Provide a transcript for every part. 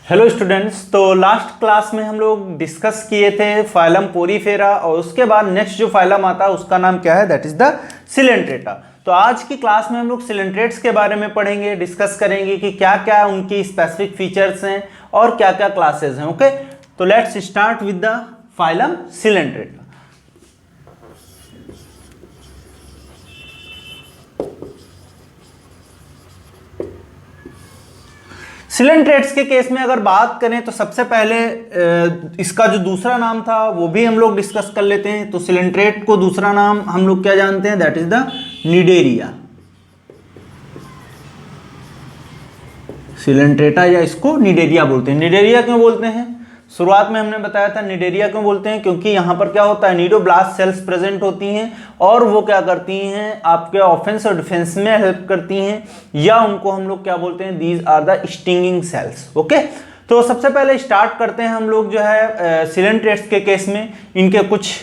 Hello students, तो last class में हम लोग डिस्कस किए थे फाइलम पोरीफेरा और उसके बाद नेक्स्ट जो फाइलम आता है उसका नाम क्या है, दैट इज द सिलेंट्रेटा। तो आज की क्लास में हम लोग सिलेंट्रेट्स के बारे में पढ़ेंगे, डिस्कस करेंगे कि क्या क्या उनकी स्पेसिफिक फीचर्स हैं और क्या क्या क्लासेस हैं। ओके, तो let's start with the phylum Coelenterata. Coelenterates के केस में अगर बात करें तो सबसे पहले इसका जो दूसरा नाम था वो भी हम लोग डिस्कस कर लेते हैं। तो सिलेंट्रेट को दूसरा नाम हम लोग क्या जानते हैं, that is the Cnidaria. Coelenterata या इसको निडेरिया बोलते हैं। निडेरिया क्यों बोलते हैं, शुरुआत में हमने बताया था निडेरिया क्यों बोलते हैं, क्योंकि यहां पर क्या होता है, निडोब्लास्ट सेल्स प्रेजेंट होती हैं और वो क्या करती हैं, आपके ऑफेंस और डिफेंस में हेल्प करती हैं, या उनको हम लोग क्या बोलते हैं, these are the stinging cells. Okay, तो सबसे पहले स्टार्ट करते हैं हम लोग जो है सिलेंट्रेट्स के केस में इनके कुछ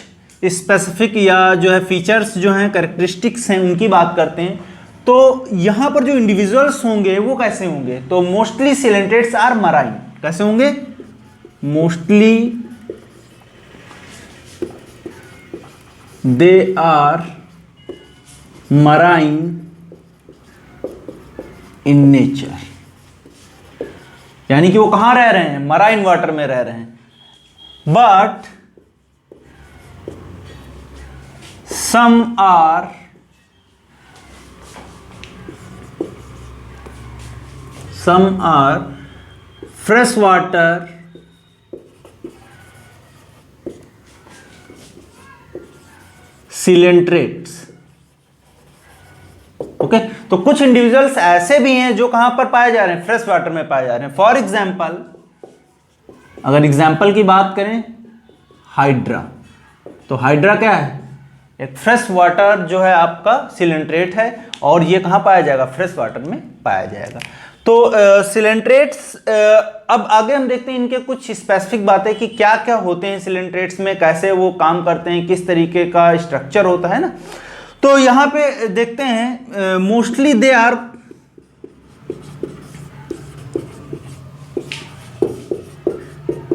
स्पेसिफिक या जो है फीचर्स जो हैं, कैरेक्टरिस्टिक्स हैं, उनकी बात करते हैं। तो यहां पर जो इंडिविजुअल्स होंगे वो कैसे होंगे, तो मोस्टली सिलेंट्रेट्स आर मराइन। कैसे होंगे, mostly they are marine in nature, यानी कि वो कहां रह रहे हैं, मराइन वाटर में रह रहे हैं। But some are fresh water coelenterates. Okay, तो कुछ इंडिविजुअल्स ऐसे भी हैं जो कहां पर पाए जा रहे हैं, फ्रेश वाटर में पाए जा रहे हैं। फॉर एग्जाम्पल, अगर एग्जाम्पल की बात करें, हाइड्रा। तो हाइड्रा क्या है, एक फ्रेश वाटर जो है आपका सिलेंट्रेट है और ये कहां पाया जाएगा, फ्रेश वाटर में पाया जाएगा। तो सिलेंट्रेट्स अब आगे हम देखते हैं इनके कुछ स्पेसिफिक बातें कि क्या क्या होते हैं सिलेंट्रेट्स में, कैसे वो काम करते हैं, किस तरीके का स्ट्रक्चर होता है ना। तो यहां पे देखते हैं मोस्टली दे आर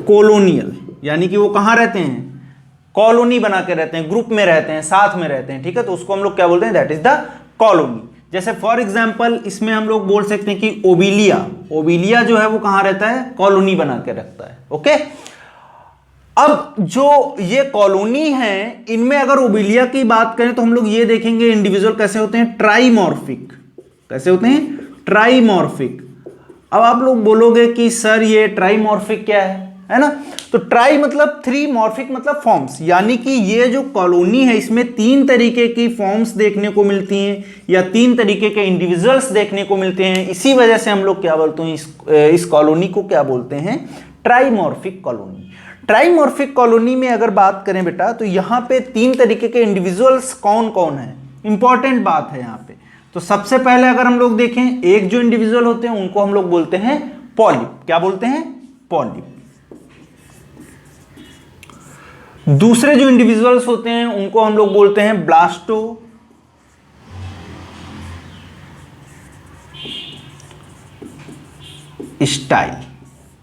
कॉलोनियल, यानी कि वो कहां रहते हैं, कॉलोनी बना के रहते हैं, ग्रुप में रहते हैं, साथ में रहते हैं। ठीक है, तो उसको हम लोग क्या बोलते हैं, दैट इज द कॉलोनी। जैसे फॉर एग्जाम्पल इसमें हम लोग बोल सकते हैं कि ओबिलिया जो है वो कहां रहता है, कॉलोनी बना के रखता है। ओके, अब जो ये कॉलोनी है इनमें अगर ओबिलिया की बात करें तो हम लोग ये देखेंगे इंडिविजुअल कैसे होते हैं, ट्राइमॉर्फिक। कैसे होते हैं, ट्राइमॉर्फिक। अब आप लोग बोलोगे कि सर ये ट्राइमॉर्फिक क्या है ना। तो ट्राई मतलब थ्री, मॉर्फिक मतलब फॉर्म्स, यानी कि ये जो कॉलोनी है इसमें तीन तरीके की फॉर्म्स देखने को मिलती हैं या तीन तरीके के इंडिविजुअल्स देखने को मिलते हैं। इसी वजह से हम लोग क्या बोलते हैं, इस कॉलोनी को क्या बोलते हैं, ट्राइमॉर्फिक कॉलोनी। ट्राइमॉर्फिक कॉलोनी में अगर बात करें बेटा, तो यहाँ पे तीन तरीके के इंडिविजुअल्स कौन कौन है, इंपॉर्टेंट बात है यहाँ पे। तो सबसे पहले अगर हम लोग देखें, एक जो इंडिविजुअल होते हैं उनको हम लोग बोलते हैं पॉलिप। क्या बोलते हैं, पॉलिप। दूसरे जो इंडिविजुअल्स होते हैं उनको हम लोग बोलते हैं ब्लास्टो स्टाइल।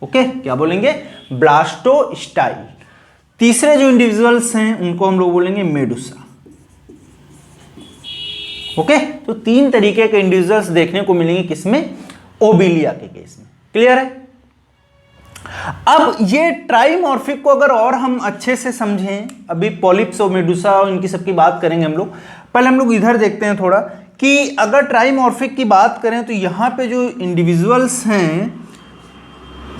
ओके, क्या बोलेंगे, ब्लास्टो स्टाइल। तीसरे जो इंडिविजुअल्स हैं उनको हम लोग बोलेंगे मेडुसा। ओके, तो तीन तरीके के इंडिविजुअल्स देखने को मिलेंगे किसमें, ओबिलिया के केस में। क्लियर है। अब ये ट्राइमॉर्फिक को अगर और हम अच्छे से समझें, अभी पॉलिप्स और मेडुसा और इनकी सबकी बात करेंगे हम लोग। पहले हम लोग इधर देखते हैं थोड़ा कि अगर ट्राइमॉर्फिक की बात करें तो यहां पे जो इंडिविजुअल्स हैं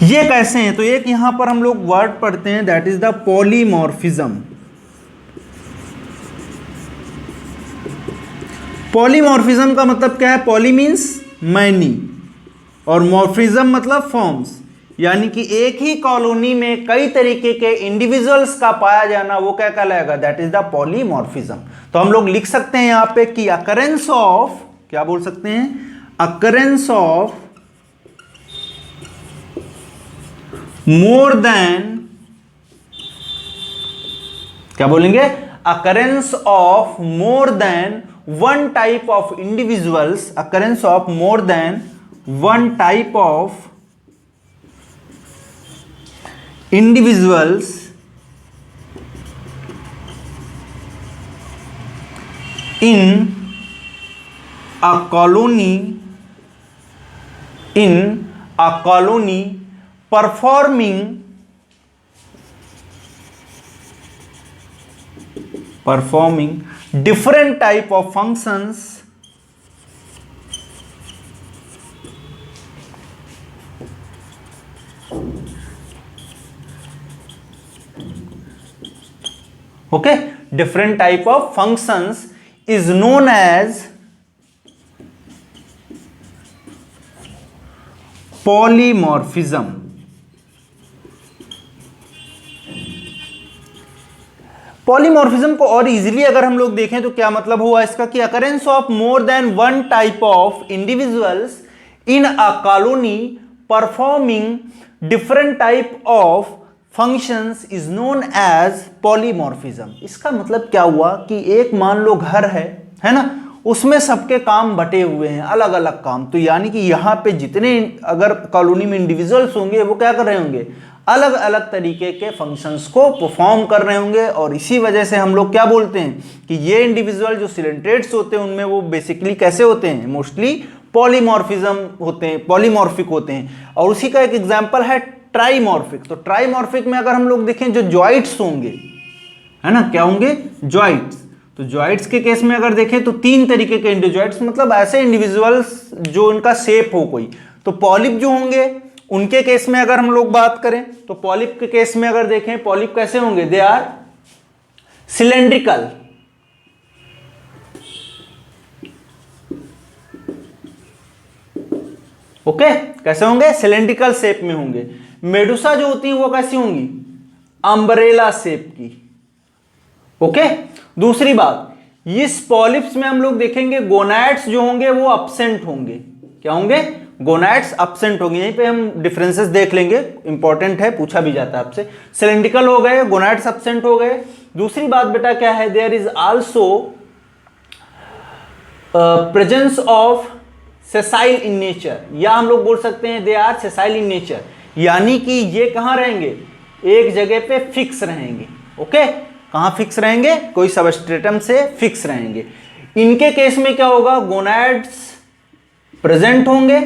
ये कैसे हैं, तो एक यहां पर हम लोग वर्ड पढ़ते हैं, that is the polymorphism. Polymorphism का मतलब क्या है, पॉली मीन्स मैनी और मॉर्फिज्म मतलब फॉर्म्स, यानी कि एक ही कॉलोनी में कई तरीके के इंडिविजुअल्स का पाया जाना, वो क्या कहलाएगा, दैट इज द पॉलीमॉर्फिज्म। तो हम लोग लिख सकते हैं यहां पे कि अकरेंस ऑफ, क्या बोल सकते हैं, अकरेंस ऑफ मोर देन, क्या बोलेंगे, occurrence of more than one type of individuals, occurrence of more than one type of individuals in a colony performing different type of functions different type of functions is known as polymorphism. Polymorphism को और easily अगर हम लोग देखें तो क्या मतलब हुआ इसका कि occurrence of more than one type of individuals in a colony performing different type of functions is known as polymorphism. इसका मतलब क्या हुआ कि एक मान लो घर है ना, उसमें सबके काम बटे हुए हैं, अलग अलग काम। तो यानी कि यहाँ पे जितने अगर कॉलोनी में इंडिविजुअल्स होंगे वो क्या कर रहे होंगे, अलग अलग तरीके के फंक्शंस को परफॉर्म कर रहे होंगे। और इसी वजह से हम लोग क्या बोलते हैं कि ये इंडिविजुअल जो सिलेंट्रेट्स होते हैं उनमें वो बेसिकली कैसे होते हैं, मोस्टली पॉलीमॉर्फिज्म होते हैं, पॉलीमॉर्फिक होते हैं। और उसी का एक एग्जांपल है ट्राइमॉर्फिक। तो ट्राइमॉर्फिक में अगर हम लोग देखें जो जॉइंट्स होंगे, है ना, क्या होंगे, जॉइंट्स। तो जॉइंट्स के केस में अगर देखें तो तीन तरीके के इंडिविजुअल्स, मतलब ऐसे इंडिविजुअल्स जो उनका शेप हो कोई। तो पॉलिप जो होंगे उनके केस में अगर हम लोग बात करें तो पॉलिप के केस में अगर देखें, पॉलिप कैसे होंगे, दे आर सिलेंड्रिकल। ओके, कैसे होंगे, सिलेंड्रिकल शेप में होंगे। मेडुसा जो होती है वो कैसी होंगी, अम्ब्रेला शेप की। ओके, दूसरी बात, इस पॉलिप्स में हम लोग देखेंगे गोनैड्स जो होंगे वो एब्सेंट होंगे। क्या होंगे, गोनैड्स एब्सेंट होंगे। यहीं पे हम डिफरेंसेस देख लेंगे, इंपॉर्टेंट है, पूछा भी जाता है आपसे। सिलेंड्रिकल हो गए, गोनैड्स एब्सेंट हो गए। दूसरी बात बेटा क्या है, there is also presence of sessile in nature, या हम लोग बोल सकते हैं they are sessile in nature, यानी कि ये कहां रहेंगे, एक जगह पे फिक्स रहेंगे। ओके, कहां फिक्स रहेंगे, कोई सबस्ट्रेटम से फिक्स रहेंगे। इनके केस में क्या होगा, गोनैड्स प्रेजेंट होंगे,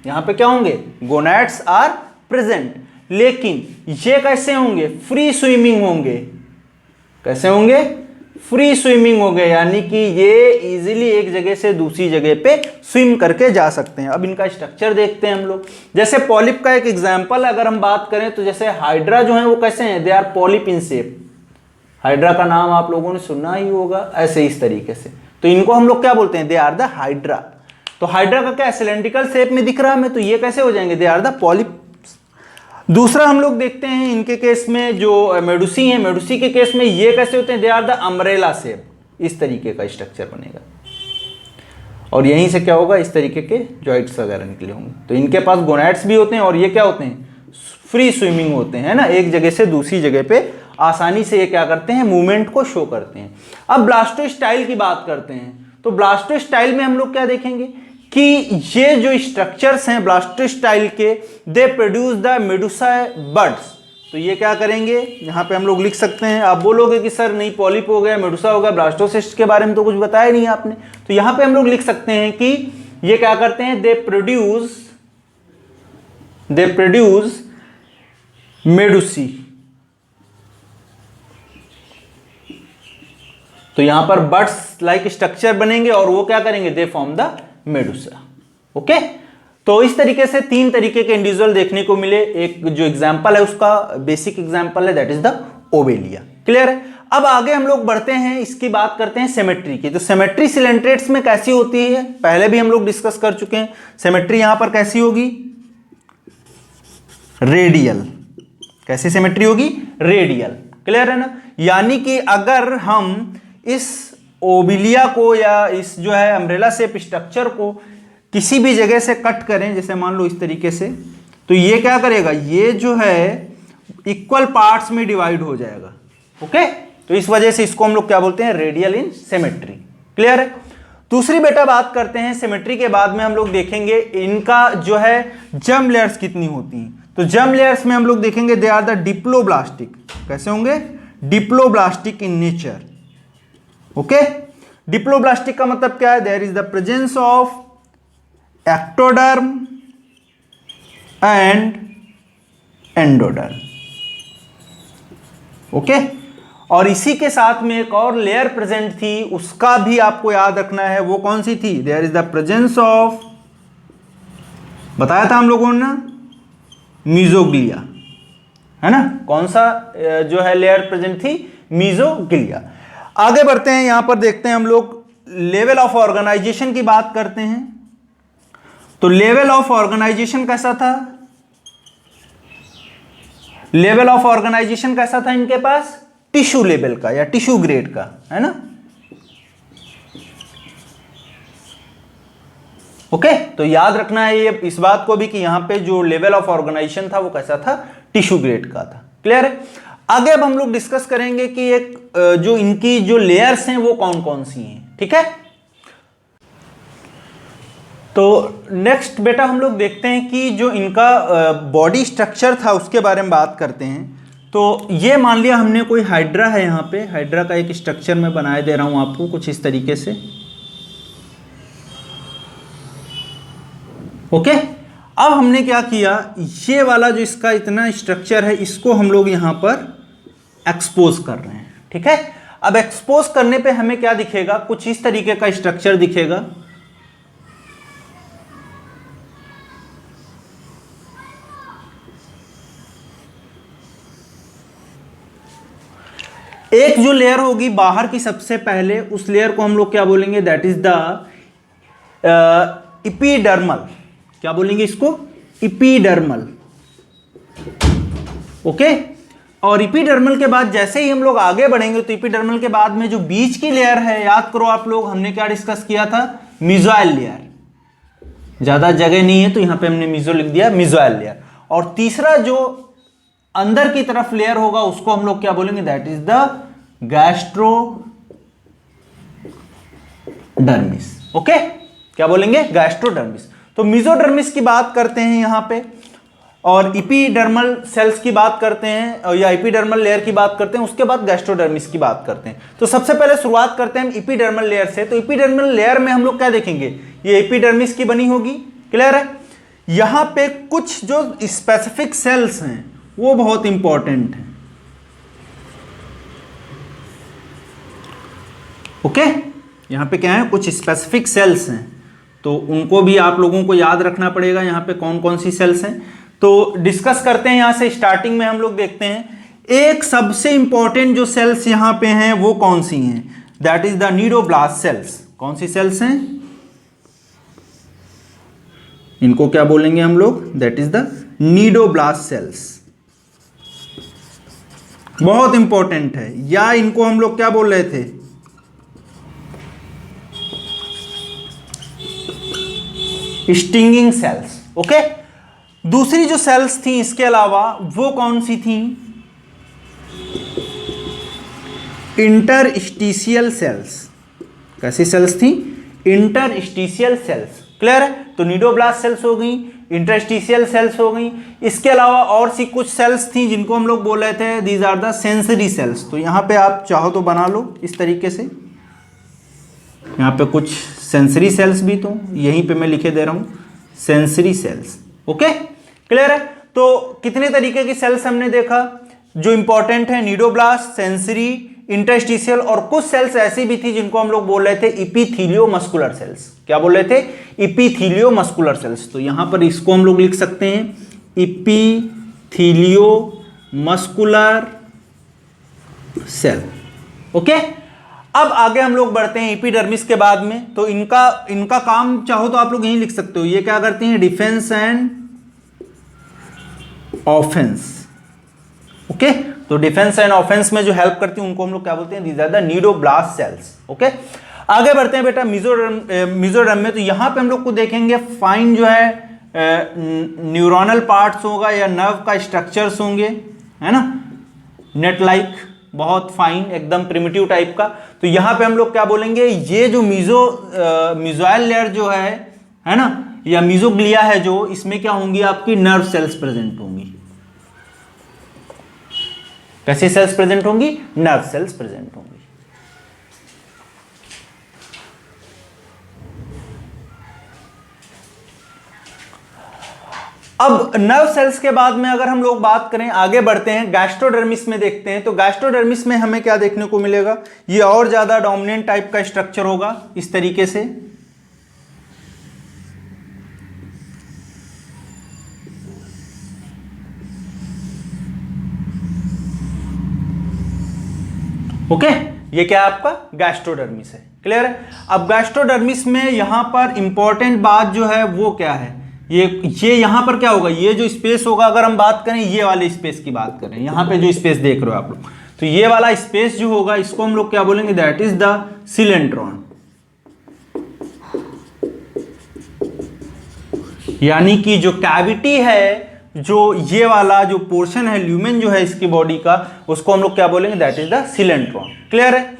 यहां पे क्या होंगे, गोनैड्स आर प्रेजेंट। लेकिन ये कैसे होंगे, फ्री स्विमिंग होंगे। कैसे होंगे, फ्री स्विमिंग हो गए, यानी कि ये इजीली एक जगह से दूसरी जगह पे स्विम करके जा सकते हैं। अब इनका स्ट्रक्चर देखते हैं हम लोग। जैसे पॉलिप का एक एग्जांपल अगर हम बात करें तो जैसे हाइड्रा जो है वो कैसे हैं, they are polyp in shape. Hydra का नाम आप लोगों ने सुना ही होगा, ऐसे इस तरीके से। तो इनको हम लोग क्या बोलते हैं, दे आर द हाइड्रा। तो हाइड्रा का क्या सिलेंड्रिकल शेप में दिख रहा है हमें, तो ये कैसे हो जाएंगे, दे आर द पॉलिप। दूसरा हम लोग देखते हैं इनके केस में जो मेडुसी है, मेडुसी के केस में ये कैसे होते हैं, they are the umbrella shape. इस तरीके का स्ट्रक्चर बनेगा और यहीं से क्या होगा, इस तरीके के जॉइंट्स वगैरह निकले होंगे। तो इनके पास गोनैड्स भी होते हैं और ये क्या होते हैं, फ्री स्विमिंग होते हैं ना, एक जगह से दूसरी जगह पे आसानी से ये क्या करते हैं, मूवमेंट को शो करते हैं। अब ब्लास्टोस्टाइल की बात करते हैं। तो ब्लास्टोस्टाइल में हम लोग क्या देखेंगे कि ये जो स्ट्रक्चर्स हैं ब्लास्टोस्टाइल के, they produce the Medusa buds. तो ये क्या करेंगे, यहाँ पे हम लोग लिख सकते हैं। आप बोलोगे कि सर नहीं, पॉलिप हो गया, मेडुसा हो गया, ब्लास्टोसिस्ट के बारे में तो कुछ बताया नहीं आपने। तो यहाँ पे हम लोग लिख सकते हैं कि ये क्या करते हैं, दे प्रोड्यूस मेडुसी। तो यहां पर बड्स लाइक स्ट्रक्चर बनेंगे और वो क्या करेंगे, they form the Medusa. Okay, तो इस तरीके से तीन तरीके के इंडिविजुअल देखने को मिले। एक जो एग्जांपल है उसका बेसिक एग्जांपल है, that is the Obelia. Clear है। अब आगे हम लोग बढ़ते हैं, इसकी बात करते हैं सिमेट्री की। तो सिमेट्री सिलेंट्रेट्स में कैसी होती है, पहले भी हम लोग डिस्कस कर चुके हैं। सिमेट्री यहां पर कैसी होगी, रेडियल। कैसी सिमेट्री होगी, रेडियल। क्लियर है ना। यानी कि अगर हम इस ओबिलिया को या इस जो है अम्ब्रेला शेप स्ट्रक्चर को किसी भी जगह से कट करें, जैसे मान लो इस तरीके से, तो ये क्या करेगा, ये जो है इक्वल पार्ट्स में डिवाइड हो जाएगा। ओके, तो इस वजह से इसको हम लोग क्या बोलते हैं, रेडियल इन सिमेट्री। क्लियर है। दूसरी बेटा बात करते हैं सिमेट्री के बाद में हम लोग देखेंगे इनका जो है जर्म लेयर्स कितनी होती हैं। तो जर्म लेयर्स में हम लोग देखेंगे दे आर द डिप्लोब्लास्टिक। कैसे होंगे? Diploblastic in nature. Okay, diploblastic का मतलब क्या है? There is the presence of ectoderm and endoderm. Okay, और इसी के साथ में एक और लेयर प्रेजेंट थी, उसका भी आपको याद रखना है। वो कौन सी थी? There is the presence of, बताया था हम लोगों ने ना, मीजोग्लिया, है ना। कौन सा जो है लेयर प्रेजेंट थी? मीजोग्लिया। आगे बढ़ते हैं, यहां पर देखते हैं हम लोग लेवल ऑफ ऑर्गेनाइजेशन की बात करते हैं। तो लेवल ऑफ ऑर्गेनाइजेशन कैसा था? लेवल ऑफ ऑर्गेनाइजेशन कैसा था इनके पास? टिश्यू लेवल का या टिश्यू ग्रेड का, है ना। ओके, तो याद रखना है ये इस बात को भी कि यहां पे जो लेवल ऑफ ऑर्गेनाइजेशन था वो कैसा था? टिश्यू ग्रेड का था। क्लियर है? आगे अब हम लोग डिस्कस करेंगे कि एक जो इनकी जो लेयर्स हैं वो कौन कौन सी हैं। ठीक है, तो नेक्स्ट बेटा हम लोग देखते हैं कि जो इनका बॉडी स्ट्रक्चर था उसके बारे में बात करते हैं। तो ये मान लिया हमने कोई हाइड्रा है, यहाँ पे हाइड्रा का एक स्ट्रक्चर मैं बनाए दे रहा हूं आपको कुछ इस तरीके से। ओके, अब हमने क्या किया, ये वाला जो इसका इतना स्ट्रक्चर है इसको हम लोग यहां पर एक्सपोज कर रहे हैं। ठीक है, अब एक्सपोज करने पे हमें क्या दिखेगा? कुछ इस तरीके का स्ट्रक्चर दिखेगा। एक जो लेयर होगी बाहर की सबसे पहले, उस लेयर को हम लोग क्या बोलेंगे? That is the epidermal. क्या बोलेंगे इसको? इपीडर्मल। ओके, और इपीडर्मल के बाद जैसे ही हम लोग आगे बढ़ेंगे तो इपीडर्मल के बाद में जो बीच की लेयर है, याद करो आप लोग हमने क्या डिस्कस किया था? मिजोइल लेयर। ज्यादा जगह नहीं है तो यहां पे हमने मिजो लिख दिया, मिजोइल लेयर। और तीसरा जो अंदर की तरफ लेयर होगा उसको हम लोग क्या बोलेंगे? That is the gastrodermis. Okay, क्या बोलेंगे? गैस्ट्रोडर्मिस। तो मिजोडर्मिस की बात करते हैं यहां पे, और इपीडर्मल सेल्स की बात करते हैं या इपीडर्मल लेयर की बात करते हैं, उसके बाद गैस्ट्रोडर्मिस की बात करते हैं। तो सबसे पहले शुरुआत करते हैं हम इपीडर्मल लेयर से। तो इपीडर्मल लेयर में हम लोग क्या देखेंगे? ये एपिडर्मिस की बनी होगी। क्लियर है? यहां पे कुछ जो स्पेसिफिक सेल्स हैं वो बहुत इंपॉर्टेंट है। ओके, यहां पे क्या है? कुछ स्पेसिफिक सेल्स हैं, तो उनको भी आप लोगों को याद रखना पड़ेगा यहां पे कौन कौन सी सेल्स हैं। तो डिस्कस करते हैं यहां से। स्टार्टिंग में हम लोग देखते हैं एक सबसे इंपॉर्टेंट जो सेल्स यहां पे हैं वो कौन सी हैं? That is the cnidoblast cells. कौन सी सेल्स हैं? इनको क्या बोलेंगे हम लोग? That is the cnidoblast cells. बहुत इंपॉर्टेंट है, या इनको हम लोग क्या बोल रहे थे? Stinging cells. ओके, दूसरी जो सेल्स थी इसके अलावा वो कौन सी थी? Interstitial cells. कैसी सेल्स थी? Interstitial cells. क्लियर है? तो नीडोब्लास्ट सेल्स हो गई, इंटरस्टिशियल सेल्स हो गई। इसके अलावा और सी कुछ सेल्स थी जिनको हम लोग बोल रहे थे these are the sensory cells. तो यहां पे आप चाहो तो बना लो इस तरीके से। यहां पे कुछ सेंसरी सेल्स भी तो यहीं पे मैं लिखे दे रहा हूं, सेंसरी सेल्स। ओके, क्लियर है? तो कितने तरीके की सेल्स हमने देखा जो इंपॉर्टेंट है? नीडोब्लास्ट, सेंसरी, इंटरस्टिशियल, और कुछ सेल्स ऐसी भी थी जिनको हम लोग बोल रहे थे इपीथीलियो मस्कुलर सेल्स। क्या बोल रहे थे? इपीथीलियो मस्कुलर सेल्स। तो यहां पर इसको हम लोग लिख सकते हैं इपीथीलियो मस्कुलर सेल। ओके, अब आगे हम लोग बढ़ते हैं एपिडर्मिस के बाद में। तो इनका काम चाहो तो आप लोग यहीं लिख सकते हो। ये क्या करती हैं? Defence and offence. ओके, तो डिफेंस एंड ऑफेंस में जो हेल्प करती है उनको हम लोग क्या बोलते हैं? These are the cnidoblast cells. Okay, आगे बढ़ते हैं बेटा मिजोरम में। तो यहां पे हम लोग को देखेंगे फाइन जो है न्यूरोनल पार्ट्स होगा या नर्व का स्ट्रक्चर्स होंगे, है ना, नेट लाइक, बहुत फाइन, एकदम प्रिमिटिव टाइप का। तो यहां पे हम लोग क्या बोलेंगे? ये जो मिजोइल लेयर जो है ना, या मीजोग्लिया है जो, इसमें क्या होंगी आपकी नर्व सेल्स प्रेजेंट होंगी। कैसी सेल्स प्रेजेंट होंगी? नर्व सेल्स प्रेजेंट होंगी। अब नर्व सेल्स के बाद में अगर हम लोग बात करें, आगे बढ़ते हैं, गैस्ट्रोडर्मिस में देखते हैं। तो गैस्ट्रोडर्मिस में हमें क्या देखने को मिलेगा? ये और ज्यादा डोमिनेंट टाइप का स्ट्रक्चर होगा इस तरीके से। ओके, ये क्या है आपका? गैस्ट्रोडर्मिस है। क्लियर है? अब गैस्ट्रोडर्मिस में यहां पर इंपॉर्टेंट बात जो है वो क्या है? ये यहां पर क्या होगा? ये जो स्पेस होगा, अगर हम बात करें ये वाले स्पेस की बात करें, यहां पे जो स्पेस देख रहे हो आप लोग, तो ये वाला स्पेस जो होगा इसको हम लोग क्या बोलेंगे? That is the सिलेंट्रॉन। यानी कि जो कैविटी है, जो ये वाला जो पोर्शन है ल्यूमेन जो है इसकी बॉडी का, उसको हम लोग क्या बोलेंगे? That is the सिलेंट्रॉन। क्लियर है?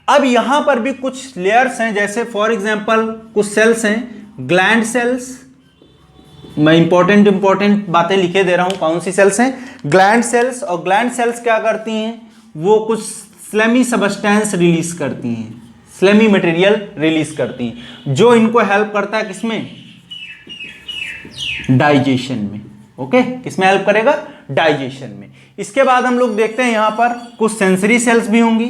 अब यहां पर भी कुछ लेयर्स हैं, जैसे फॉर एग्जांपल कुछ सेल्स हैं, ग्लैंड सेल्स। मैं इंपॉर्टेंट बातें लिखे दे रहा हूं। कौन सी सेल्स हैं? Gland sales. और ग्लैंड सेल्स क्या करती हैं? वो कुछ स्लेमी सब्सटेंस रिलीज करती हैं, स्लेमी मटेरियल रिलीज करती हैं, जो इनको हेल्प करता है किसमें? डाइजेशन में। ओके, किसमें हेल्प करेगा? डाइजेशन में। इसके बाद हम लोग देखते हैं यहां पर कुछ सेंसरी सेल्स भी होंगी।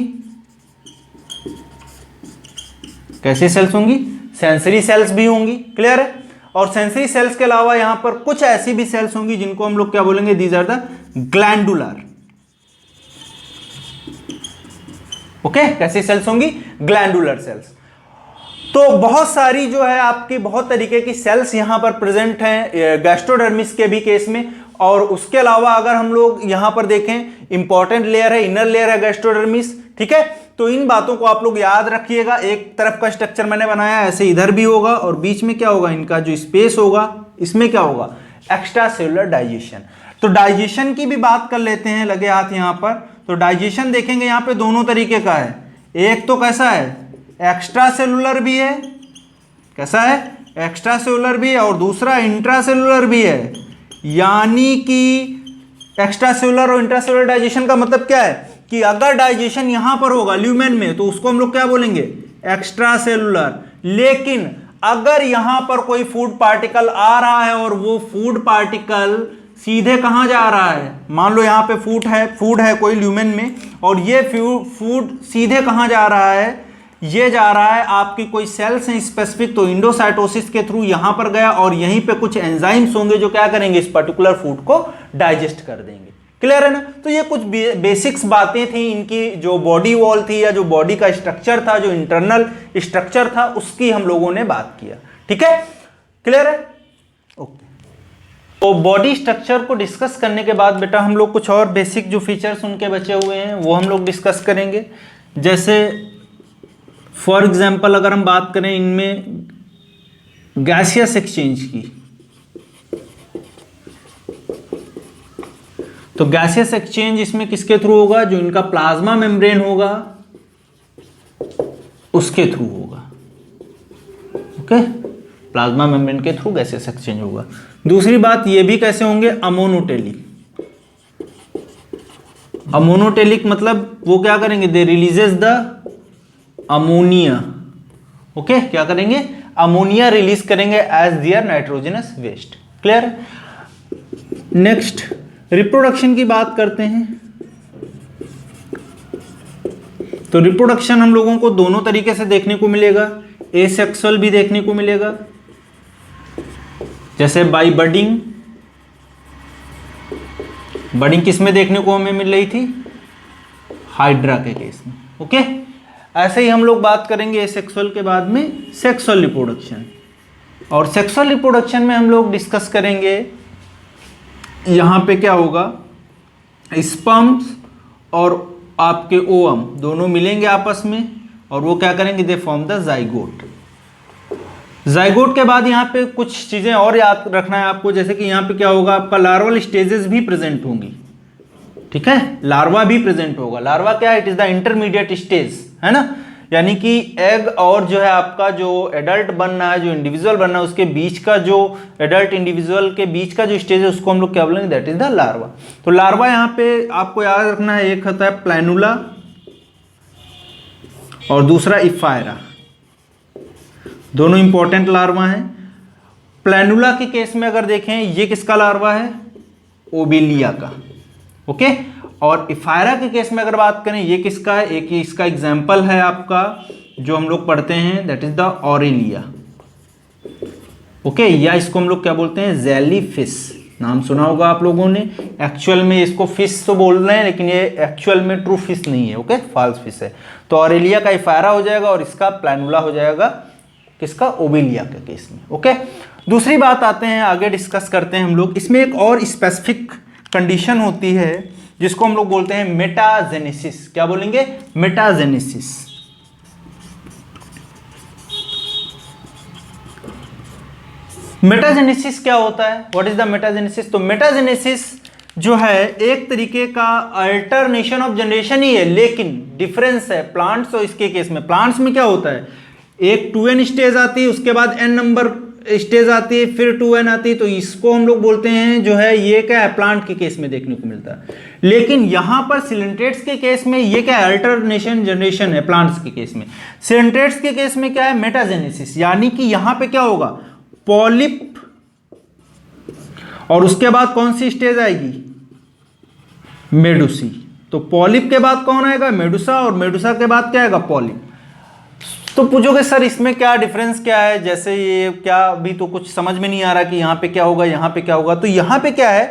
कैसी सेल्स होंगी? सेंसरी सेल्स भी होंगी। क्लियर है? और सेंसरी सेल्स के अलावा यहां पर कुछ ऐसी भी सेल्स होंगी जिनको हम लोग क्या बोलेंगे? These are the glandular. Okay, कैसी सेल्स होंगी? Glandular cells. तो बहुत सारी जो है आपकी बहुत तरीके की सेल्स यहां पर प्रेजेंट हैं गैस्ट्रोडर्मिस के भी केस में। और उसके अलावा अगर हम लोग यहां पर देखें, इंपॉर्टेंट लेयर है, इनर लेयर है गैस्ट्रोडर्मिस। ठीक है, तो इन बातों को आप लोग याद रखिएगा। एक तरफ का स्ट्रक्चर मैंने बनाया ऐसे, इधर भी होगा, और बीच में क्या होगा? इनका जो स्पेस होगा, इसमें क्या होगा? Extra cellular digestion. तो डाइजेशन की भी बात कर लेते हैं, लगे हाथ यहां पर। तो डाइजेशन देखेंगे यहां पे दोनों तरीके का है। एक तो कैसा है? एक्स्ट्रा सेलुलर भी है। कैसा है? एक्स्ट्रा सेलुलर भी है। और दूसरा इंट्रा सेलुलर भी है। यानी कि एक्स्ट्रा सेलुलर और इंट्रा सेलुलर डाइजेशन का मतलब क्या है? कि अगर डाइजेशन यहां पर होगा ल्यूमेन में, तो उसको हम लोग क्या बोलेंगे? Extra cellular. लेकिन अगर यहां पर कोई फूड पार्टिकल आ रहा है और वो फूड पार्टिकल सीधे कहां जा रहा है? मान लो यहां पे फूड है कोई ल्यूमेन में, और ये फूड सीधे कहां जा रहा है? ये जा रहा है आपकी कोई सेल्स हैं स्पेसिफिक, तो इंडोसाइटोसिस के थ्रू यहां पर गया, और यहीं पे कुछ एंजाइम्स होंगे जो क्या करेंगे? इस पर्टिकुलर फूड को डाइजेस्ट कर देंगे। क्लियर है ना? तो ये कुछ बेसिक्स बातें थी इनकी, जो बॉडी वॉल थी या जो बॉडी का स्ट्रक्चर था, जो इंटरनल स्ट्रक्चर था, उसकी हम लोगों ने बात किया। ठीक है? क्लियर है? ओके। तो बॉडी स्ट्रक्चर को डिस्कस करने के बाद बेटा हम लोग कुछ और बेसिक जो फीचर्स उनके बचे हुए हैं वो हम लोग डिस्कस करेंगे। जैसे फॉर एग्जाम्पल अगर हम बात करें इनमें गैसियस एक्सचेंज की, तो गैसियस एक्सचेंज इसमें किसके थ्रू होगा? जो इनका प्लाज्मा मेम्ब्रेन होगा उसके थ्रू होगा। ओके, प्लाज्मा मेम्ब्रेन के थ्रू गैसियस एक्सचेंज होगा। दूसरी बात ये भी कैसे होंगे? अमोनोटेलिक। अमोनोटेलिक मतलब वो क्या करेंगे? They releases the ammonia. Okay, क्या करेंगे? अमोनिया रिलीज करेंगे as their nitrogenous waste. Clear? Next reproduction की बात करते हैं। तो रिप्रोडक्शन हम लोगों को दोनों तरीके से देखने को मिलेगा, एसेक्सुअल भी देखने को मिलेगा, जैसे बाई बडिंग। बडिंग किसमें देखने को हमें मिल रही थी? हाइड्रा के केस में। ओके, ऐसे ही हम लोग बात करेंगे एसेक्सुअल के बाद में सेक्सुअल रिप्रोडक्शन। और सेक्सुअल रिप्रोडक्शन में हम लोग डिस्कस करेंगे यहां पे क्या होगा? स्पर्म्स और आपके ओवम दोनों मिलेंगे आपस में, और वो क्या करेंगे? They form the zygote. Zygote के बाद यहाँ पे कुछ चीजें और याद रखना है आपको, जैसे कि यहाँ पे क्या होगा? आपका लार्वल स्टेजेस भी प्रेजेंट होंगी। ठीक है, लार्वा भी प्रेजेंट होगा। लार्वा क्या है? It is the intermediate stage, है ना? यानी कि एग और जो है आपका जो एडल्ट बनना है, जो इंडिविजुअल बनना है, उसके बीच का जो एडल्ट इंडिविजुअल के बीच का जो स्टेज है उसको हम लोग क्या बोलेंगे, दैट इज द लार्वा। तो लार्वा यहाँ पे आपको याद रखना है, एक होता है प्लैनुला और दूसरा इफायरा, दोनों इंपॉर्टेंट लार्वा हैं। प्लैनुला के केस में अगर देखें, ये किसका लार्वा है, ओबिलिया का, ओके। और इफायरा के केस में अगर बात करें, ये किसका है, एक इसका एग्जाम्पल है आपका जो हम लोग पढ़ते हैं, that is the Aurelia, okay. या इसको हम लोग क्या बोलते हैं, जेली फिश, नाम सुना होगा आप लोगों ने। एक्चुअल में इसको फिश तो बोल रहे हैं, लेकिन ये एक्चुअल में ट्रू फिश नहीं है, ओके, फॉल्स फिश है। तो ऑरेलिया का इफायरा हो जाएगा और इसका प्लैनुला हो जाएगा किसका, ओबिलिया के केस में, ओके। दूसरी बात आते हैं, आगे डिस्कस करते हैं हम लोग। इसमें एक और स्पेसिफिक कंडीशन होती है जिसको हम लोग बोलते हैं मेटाजेनेसिस। क्या बोलेंगे, मेटाजेनेसिस। मेटाजेनेसिस क्या होता है, व्हाट इज द मेटाजेनेसिस? तो मेटाजेनेसिस जो है एक तरीके का अल्टरनेशन ऑफ जनरेशन ही है, लेकिन डिफरेंस है प्लांट्स और इसके केस में। प्लांट्स में क्या होता है, एक 2n स्टेज आती है, उसके बाद n नंबर स्टेज आती है, फिर 2n आती है, तो इसको हम लोग बोलते हैं जो है, ये क्या है, प्लांट के केस में देखने को मिलता है। लेकिन यहां पर सिलेंट्रेट्स के केस में ये क्या है, अल्टरनेशन जनरेशन है प्लांट्स के केस में। सिलेंट्रेट्स के केस में क्या है, मेटाजेनेसिस, यानी कि यहां पे क्या होगा, पॉलिप, और उसके बाद कौन सी स्टेज आएगी, मेडुसी। तो पॉलिप के बाद कौन आएगा, मेडुसा, और मेडुसा के बाद क्या आएगा, पॉलिप। तो पूछोगे सर इसमें क्या डिफरेंस क्या है, जैसे ये क्या, अभी तो कुछ समझ में नहीं आ रहा कि यहाँ पे क्या होगा, यहाँ पे क्या होगा। तो यहाँ पे क्या है,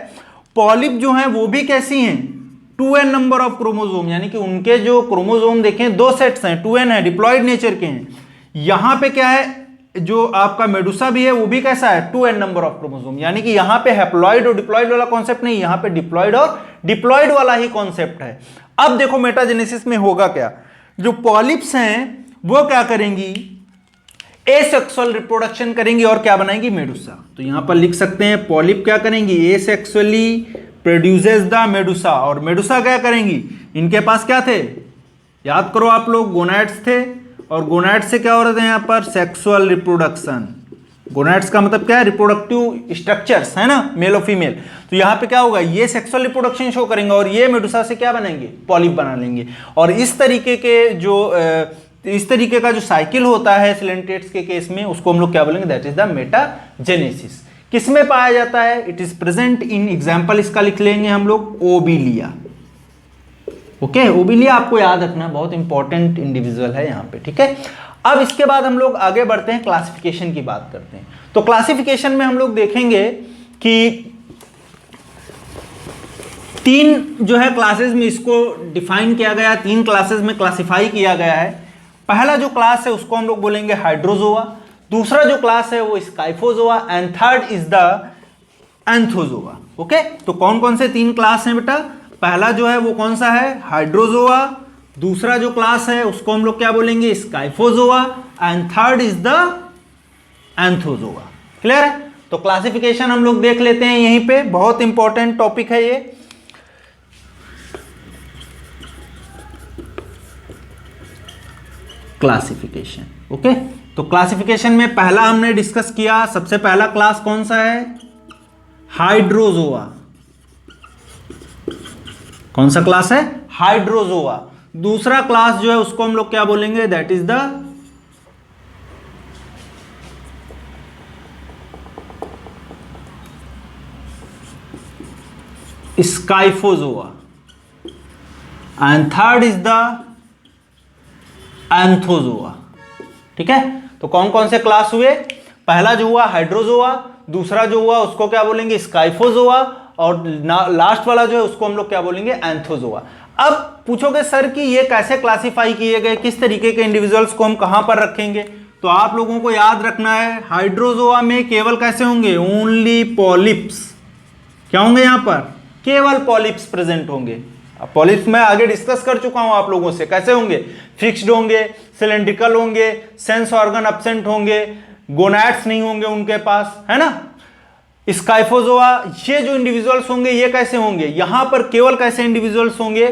पॉलिप जो है वो भी कैसी हैं, 2n नंबर ऑफ क्रोमोसोम, यानी कि उनके जो क्रोमोसोम देखें, दो सेट्स हैं, 2n है, डिप्लॉयड नेचर के हैं। यहाँ पे क्या है, जो आपका मेडुसा भी है वो भी कैसा है, 2n नंबर ऑफ क्रोमोसोम, यानी कि यहाँ पे हैप्लॉइड और डिप्लॉयड वाला कॉन्सेप्ट नहीं, यहाँ पे डिप्लॉयड और डिप्लॉयड वाला ही कॉन्सेप्ट है। अब देखो मेटाजेनेसिस में होगा क्या, जो पॉलिप्स हैं वो क्या करेंगी, एसेक्सुअल रिप्रोडक्शन करेंगी और क्या बनाएंगी, मेडुसा। तो यहां पर लिख सकते हैं, पॉलिप क्या करेंगी, एसेक्सुअली प्रोड्यूसेस द मेडुसा, और मेडुसा क्या करेंगी, इनके पास क्या थे, याद करो आप लोग, गोनाड्स थे, और गोनाड्स से क्या हो रहे थे यहां पर, सेक्सुअल रिप्रोडक्शन। गोनाड्स का मतलब क्या है, रिप्रोडक्टिव स्ट्रक्चर्स है ना, मेल और फीमेल। तो यहाँ पे क्या होगा, ये सेक्सुअल रिप्रोडक्शन शो करेंगे और ये मेडुसा से क्या बनेंगे, पॉलिप बना लेंगे। और इस तरीके के जो इस तरीके का जो साइकिल होता है सिलेंट्रेट्स के केस में, उसको हम लोग क्या बोलेंगे, दैट इज द मेटाजेनेसिस। किसमें पाया जाता है, it is present in, example इसका लिख लेंगे हम लोग, ओबिलिया, ओके। ओबिलिया आपको याद रखना, बहुत इंपॉर्टेंट इंडिविजुअल है यहाँ पे, ठीक है। अब इसके बाद हम लोग आगे बढ़ते हैं, क्लासिफिकेशन की बात करते हैं। तो क्लासिफिकेशन में हम लोग देखेंगे कि 3 जो है क्लासेस में इसको डिफाइन किया गया, 3 क्लासेस में क्लासिफाई किया गया है। पहला जो क्लास है उसको हम लोग बोलेंगे हाइड्रोजोआ, दूसरा जो क्लास है वो Scyphozoa, and third is the Anthozoa, okay. तो कौन कौन से 3 क्लास हैं बेटा, पहला जो है वो कौन सा है, हाइड्रोजोआ, दूसरा जो क्लास है उसको हम लोग क्या बोलेंगे, Scyphozoa, and third is the Anthozoa. Clear है? तो क्लासिफिकेशन हम लोग देख लेते हैं यहीं पे, बहुत इंपॉर्टेंट टॉपिक है ये। Classification, okay. तो क्लासिफिकेशन में पहला हमने डिस्कस किया, सबसे पहला क्लास कौन सा है, हाइड्रोजोआ। कौन सा क्लास है, हाइड्रोजोआ। दूसरा क्लास जो है उसको हम लोग क्या बोलेंगे, that is the Scyphozoa, and third is the Anthozoa. ठीक है, तो कौन कौन से क्लास हुए, पहला जो हुआ हाइड्रोजोआ, दूसरा जो हुआ उसको क्या बोलेंगे, स्काइफोजोआ, और लास्ट वाला जो है उसको हम लोग क्या बोलेंगे, एंथोजोआ। अब पूछोगे सर कि ये कैसे क्लासिफाई किए गए, किस तरीके के इंडिविजुअल्स को हम कहां पर रखेंगे, तो आप लोगों को याद रखना है, हाइड्रोजोआ में केवल कैसे होंगे, ओनली पॉलिप्स। क्या होंगे यहां पर, केवल पॉलिप्स प्रेजेंट होंगे। पॉलिप्स मैं आगे डिस्कस कर चुका हूं आप लोगों से, कैसे होंगे, फिक्स्ड होंगे, सिलेंड्रिकल होंगे, सेंस ऑर्गन एब्सेंट होंगे, गोनैड्स नहीं होंगे उनके पास, है ना। स्काइफोजोआ, ये जो इंडिविजुअल्स होंगे ये कैसे होंगे, यहां पर केवल कैसे इंडिविजुअल्स होंगे,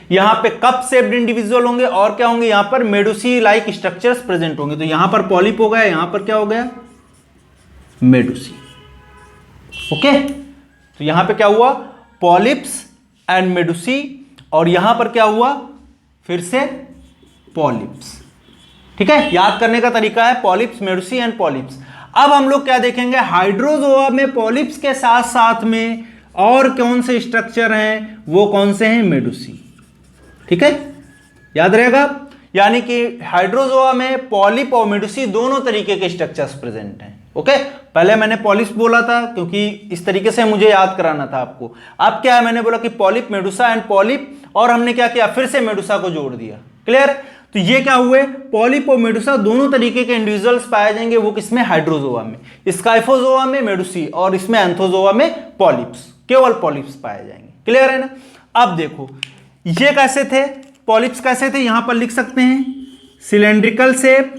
यहाँ पे कप शेप्ड इंडिविजुअल होंगे और क्या होंगे, यहाँ पर मेडुसी लाइक स्ट्रक्चर्स प्रेजेंट होंगे। तो यहाँ पर पॉलिप हो गया, यहाँ पर क्या हो गया, मेडुसी। ओके, तो यहाँ पे क्या हुआ, पॉलिप्स एंड मेडुसी, और यहाँ पर क्या हुआ, फिर से पॉलिप्स। ठीक है, याद करने का तरीका है पॉलिप्स, मेडुसी एंड पॉलिप्स। अब हम लोग क्या देखेंगे, हाइड्रोजोआ में पॉलिप्स के साथ साथ में और कौन से स्ट्रक्चर हैं, वो कौन से हैं, मेडुसी। ठीक है, याद रहेगा, यानी कि हाइड्रोजोआ में पॉलिप और मेडुसी दोनों तरीके के स्ट्रक्चर्स प्रेजेंट हैं। ओके, पहले मैंने पॉलिप्स बोला था क्योंकि इस तरीके से मुझे याद कराना था आपको। अब क्या है, मैंने बोला कि पॉलिप, मेडुसा एंड पॉलिप, और हमने क्या किया, फिर से मेडुसा को जोड़ दिया। क्लियर, तो ये क्या हुए, पॉलिप और मेडुसा दोनों तरीके के इंडिविजुअल्स पाए जाएंगे। वो किसमें, हाइड्रोजोआ में, स्काइफोजोआ में मेडुसी, और इसमें एंथोजोआ में पॉलिप्स, केवल पॉलिप्स पाए जाएंगे। क्लियर है ना। अब देखो ये कैसे थे, पॉलिप्स कैसे थे, यहां पर लिख सकते हैं सिलेंड्रिकल शेप,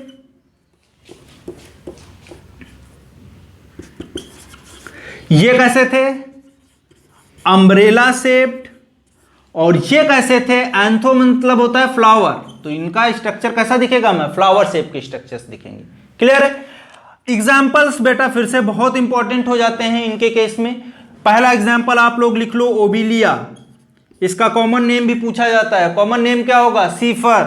ये कैसे थे, अम्ब्रेला शेप्ड, और ये कैसे थे, एंथो मतलब होता है फ्लावर, तो इनका स्ट्रक्चर कैसा दिखेगा, मैं फ्लावर शेप के स्ट्रक्चर्स दिखेंगे। क्लियर है। एग्जाम्पल्स बेटा फिर से बहुत इंपॉर्टेंट हो जाते हैं इनके केस में। पहला एग्जाम्पल आप लोग लिख लो, ओबिलिया, इसका कॉमन नेम भी पूछा जाता है। कॉमन नेम क्या होगा, सीफर।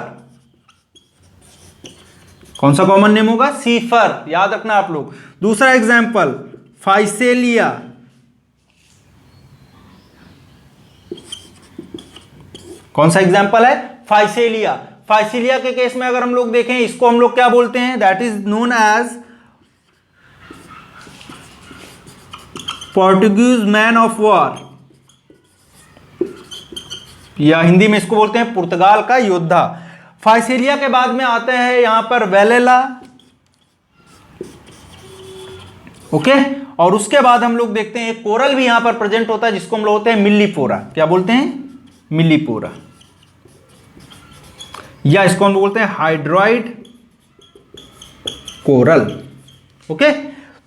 कौन सा कॉमन नेम होगा, सीफर, याद रखना आप लोग। दूसरा एग्जाम्पल फाइसेलिया, कौन सा एग्जाम्पल है, फाइसेलिया। फाइसेलिया के केस में अगर हम लोग देखें, इसको हम लोग क्या बोलते हैं, that is known as Portuguese man of war, या हिंदी में इसको बोलते हैं पुर्तगाल का योद्धा। फाइसेलिया के बाद में आते हैं यहां पर वेलेला। ओके, और उसके बाद हम लोग देखते हैं कोरल भी यहां पर प्रेजेंट होता है, जिसको हम लोग बोलते हैं मिलीपोरा। क्या बोलते हैं, मिलीपोरा, या इसको हम बोलते हैं हाइड्रॉइड कोरल। ओके,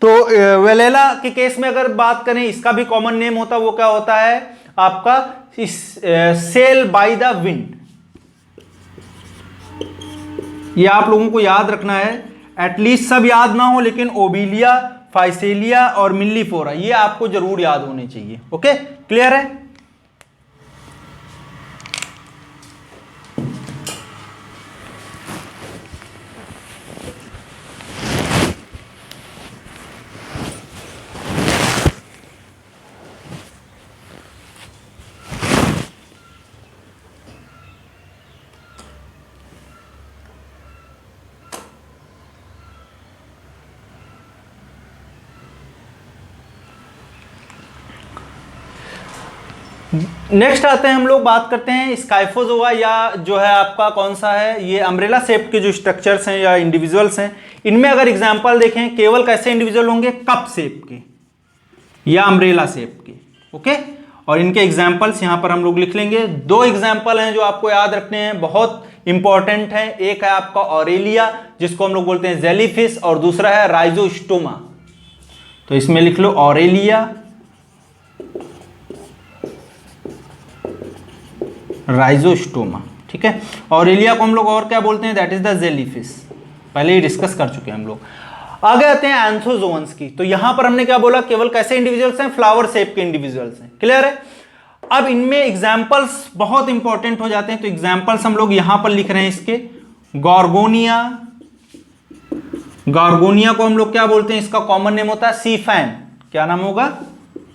तो वेलेला के केस में अगर बात करें, इसका भी कॉमन नेम होता है, वो क्या होता है आपका, सेल बाय द विंड। ये आप लोगों को याद रखना है, एटलीस्ट सब याद ना हो, लेकिन ओबिलिया, फाइसेलिया और मिलीपोरा ये आपको जरूर याद होने चाहिए। ओके, क्लियर है। नेक्स्ट आते हैं हम लोग, बात करते हैं स्काइफोजोआ, या जो है आपका कौन सा है, ये अम्ब्रेला शेप के जो स्ट्रक्चर्स हैं या इंडिविजुअल्स हैं, इनमें अगर एग्जांपल देखें, केवल कैसे इंडिविजुअल होंगे, कप शेप के या अम्ब्रेला शेप के। ओके, और इनके एग्जांपल्स यहां पर हम लोग लिख लेंगे। दो एग्जांपल हैं जो आपको याद रखने हैं, बहुत इंपॉर्टेंट है। एक है आपका ऑरेलिया, जिसको हम लोग बोलते हैं जेलीफिश, और दूसरा है राइजोस्टोमा। तो इसमें लिख लो ऑरेलिया, राइजोस्टोमा। ठीक है, ऑरेलिया को हम लोग और क्या बोलते हैं, दैट इज द जेलीफिश, पहले ही डिस्कस कर चुके हैं हम लोग। आगे आते हैं एंथोजोअन्स की। तो यहां पर हमने क्या बोला, केवल कैसे इंडिविजुअल्स हैं, फ्लावर शेप के इंडिविजुअल्स हैं। क्लियर है। अब इनमें एग्जाम्पल्स बहुत इंपॉर्टेंट हो जाते हैं, तो एग्जाम्पल्स हम लोग यहां पर लिख रहे हैं इसके। गॉर्गोनिया, गॉर्गोनिया को हम लोग क्या बोलते हैं, इसका कॉमन नेम होता है सी फैन। क्या नाम होगा,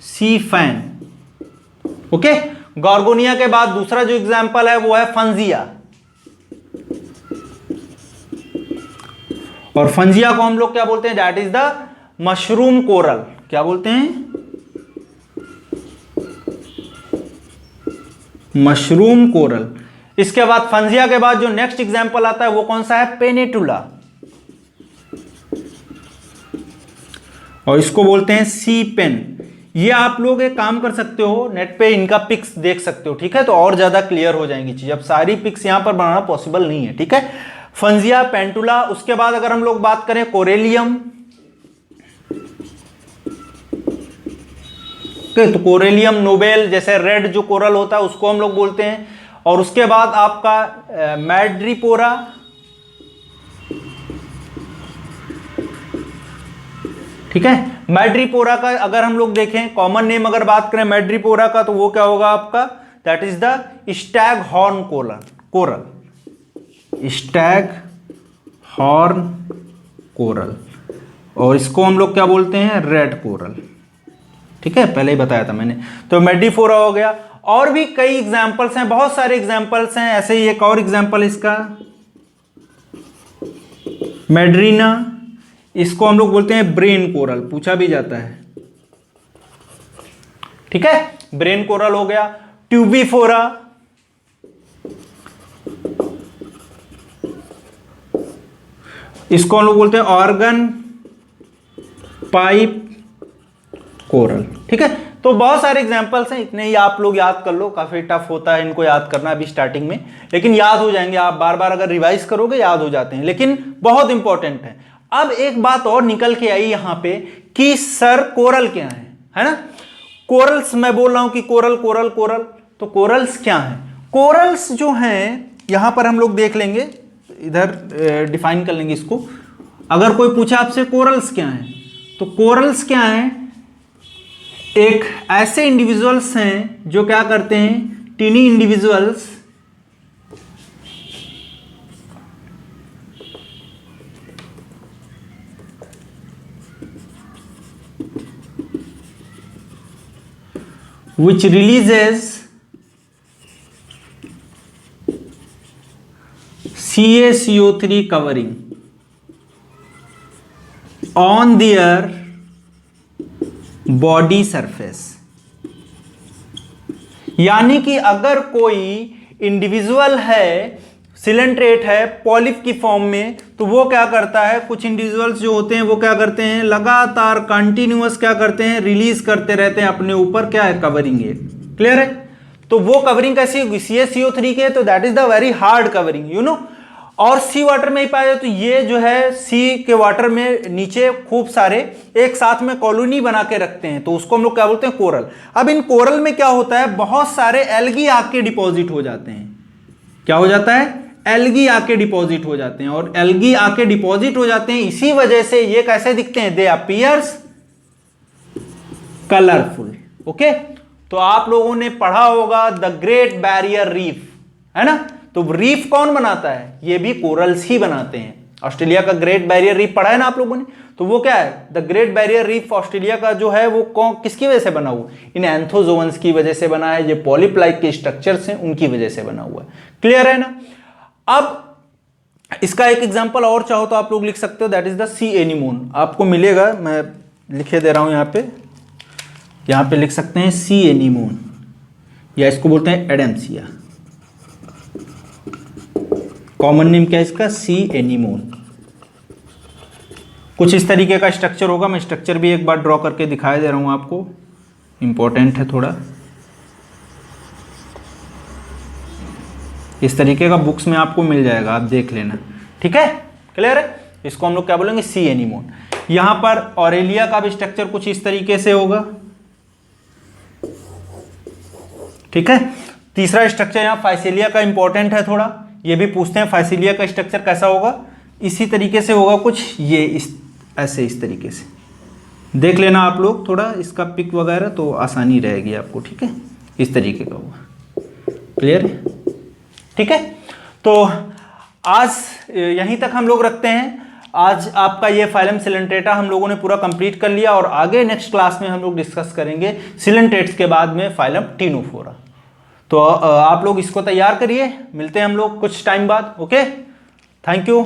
सी फैन। ओके, गॉर्गोनिया के बाद दूसरा जो एग्जाम्पल है वो है फंजिया, और फंजिया को हम लोग क्या बोलते हैं, that is the mushroom coral. क्या बोलते हैं, मशरूम कोरल। इसके बाद फंजिया के बाद जो नेक्स्ट एग्जाम्पल आता है वो कौन सा है, पेनेटुला, और इसको बोलते हैं सी पेन। ये आप लोग एक काम कर सकते हो, नेट पे इनका पिक्स देख सकते हो। ठीक है, तो और ज्यादा क्लियर हो जाएंगी चीज। अब सारी पिक्स यहां पर बनाना पॉसिबल नहीं है। ठीक है, फंजिया, पेंटुला, उसके बाद अगर हम लोग बात करें कोरेलियम, तो कोरेलियम नोबेल, जैसे रेड जो कोरल होता है उसको हम लोग बोलते हैं। और उसके बाद आपका मैड्रिपोरा, ठीक है। मैड्रिपोरा का अगर हम लोग देखें कॉमन नेम अगर बात करें मैड्रिपोरा का, तो वो क्या होगा आपका, that is the Stag horn coral, Stag horn coral, और इसको हम लोग क्या बोलते हैं, रेड कोरल, ठीक है, पहले ही बताया था मैंने। तो मैड्रिपोरा हो गया। और भी कई एग्जांपल्स हैं, बहुत सारे एग्जांपल्स हैं। ऐसे ही एक और एग्जांपल इसका मैड्रीना, इसको हम लोग बोलते हैं ब्रेन कोरल, पूछा भी जाता है, ठीक है, ब्रेन कोरल हो गया। ट्यूबिफोरा, इसको हम लोग बोलते हैं ऑर्गन पाइप कोरल, ठीक है। तो बहुत सारे एग्जांपल्स हैं, इतने ही आप लोग याद कर लो, काफी टफ होता है इनको याद करना अभी स्टार्टिंग में, लेकिन याद हो जाएंगे, आप बार बार अगर रिवाइज करोगे याद हो जाते हैं, लेकिन बहुत इंपॉर्टेंट है। अब एक बात और निकल के आई यहां पे कि सर कोरल क्या है ना, कोरल्स मैं बोल रहा हूं कि कोरल कोरल कोरल, तो कोरल्स क्या है, कोरल्स जो हैं यहां पर हम लोग देख लेंगे, इधर डिफाइन कर लेंगे इसको। अगर कोई पूछा आपसे कोरल्स क्या है, तो कोरल्स क्या है, एक ऐसे इंडिविजुअल्स हैं जो क्या करते हैं, tiny individuals which releases CaCO3 covering on their body surface। यानी कि अगर कोई इंडिविजुअल है, सिलेंट्रेट है पॉलिप की फॉर्म में, तो वो क्या करता है, कुछ इंडिविजुअल्स जो होते हैं वो क्या करते हैं, लगातार कंटिन्यूअस क्या करते हैं, रिलीज करते रहते हैं अपने ऊपर, क्या है, कवरिंग है, क्लियर है। तो वो कवरिंग कैसी होगी, CaCO3 के, तो that is the very hard covering, you know. और सी वाटर में ही पाया जाए, तो ये जो है सी के वाटर में नीचे खूब सारे एक साथ में कॉलोनी बना के रखते हैं, तो उसको हम लोग क्या बोलते हैं, कोरल। अब इन कोरल में क्या होता है, बहुत सारे एल्गी आके डिपॉजिट हो जाते हैं, क्या हो जाता है, एल्गी आके डिपॉजिट हो जाते हैं, और एल्गी आके डिपॉजिट हो जाते हैं, इसी वजह से ये कैसे दिखते हैं, दे अपीयर्स कलरफुल, ओके। तो आप लोगों ने पढ़ा होगा द ग्रेट बैरियर रीफ, है ना, तो रीफ कौन बनाता है, ये भी कोरल्स ही बनाते हैं। ऑस्ट्रेलिया का ग्रेट बैरियर रीफ पढ़ा है ना आप लोगों ने, तो वो क्या है, the great barrier reef Australia का जो है वो किसकी वजह से बना हुआ, इन एंथोजोन्स की वजह से बना है, ये पॉलिप लाइक के स्ट्रक्चर्स हैं उनकी वजह से बना हुआ है, क्लियर है ना। अब इसका एक एग्जांपल और चाहो तो आप लोग लिख सकते हो, that is the C anemone, आपको मिलेगा, मैं लिखे दे रहा हूं यहाँ पे लिख सकते हैं सी एनीमोन, या इसको बोलते हैं एडेम्सिया, कॉमन नेम क्या है इसका, सी एनीमोन। कुछ इस तरीके का स्ट्रक्चर होगा, मैं स्ट्रक्चर भी एक बार ड्रॉ करके दिखा दे रहा हूं आपको, इंपॉर्टेंट है थोड़ा, इस तरीके का बुक्स में आपको मिल जाएगा, आप देख लेना, ठीक है, क्लियर है। इसको हम लोग क्या बोलेंगे, सी एनीमोन। यहां पर ऑरेलिया का भी स्ट्रक्चर कुछ इस तरीके से होगा, ठीक है। तीसरा स्ट्रक्चर यहां फाइसेलिया का इंपॉर्टेंट है थोड़ा, ये भी पूछते हैं फाइसेलिया का स्ट्रक्चर कैसा होगा, इसी तरीके से होगा कुछ, ये ऐसे इस तरीके से देख लेना आप लोग, थोड़ा इसका पिक वगैरह तो आसानी रहेगी आपको, ठीक है, इस तरीके का होगा, क्लियर है, ठीक है। तो आज यहीं तक हम लोग रखते हैं, आज आपका ये फाइलम सिलेंट्रेटा हम लोगों ने पूरा कंप्लीट कर लिया, और आगे नेक्स्ट क्लास में हम लोग डिस्कस करेंगे सिलेंट्रेट्स के बाद में फाइलम टीनोफोरा। तो आप लोग इसको तैयार करिए, मिलते हैं हम लोग कुछ टाइम बाद, ओके, थैंक यू।